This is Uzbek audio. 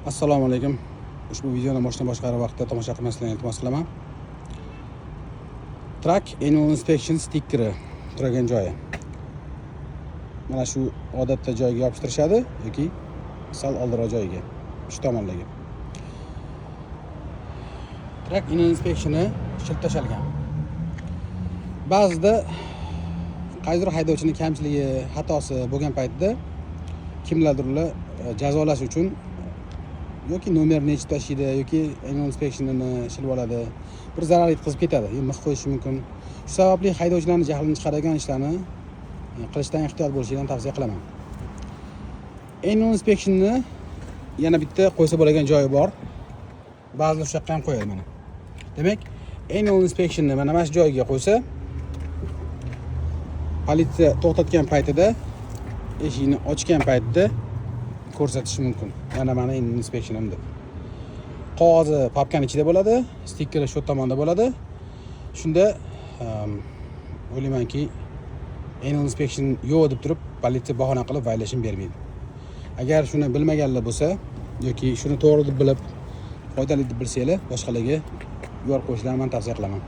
Assalomu alaykum. Ushbu videoni boshdan boshqarib vaqtda tomosha qilmasliklaringizni iltimos qilaman. Track Annual Inspection stickeri turgan joyi. Mana shu odatda joyiga yopishtirishadi yoki sal oldiroq joyiga, shu tomondagi. Track Annual Inspectionni shilib tashalgan. Ba'zida qaysidir haydovchining kamchiligi, xatosi bo'lgan paytda kimlardirlar jazolash uchun yoki nomerni yechib tashlaydi yoki Annual Inspection'ini shilib oladi, bir zarar yetkazib ketadi, mix qo'yishi mumkin. Shu sababli haydovchilarning jahlini chiqaradigan ishlarni qilishdan ehtiyot bo'lishlarini tavsiya qilaman. Annual Inspection'ni yana bitta qo'ysa bo'ladigan joyi bor. Ba'zilar shu yoqqa ham qo'yadi mana. Demak, Annual Inspection'ni mana shu joyiga qo'ysa, politsiya to'xtatgan paytida, eshikni ochgan paytda ko'rsatishi mumkin. Mana Annual Inspection'im deb. Qog'ozi papkaning ichida bo'ladi, stikkeri shu tomonda bo'ladi. Shunda o'ylaymanki, Annual Inspection yo'q deb turib, politsiya bahona qilib violation bermaydi. Agar shuni bilmaganlar bo'lsa yoki shuni to'g'ri deb bilib, foydali deb bilsanglar, boshqalarga yo'l qo'yishlarini men tavsiya qilaman.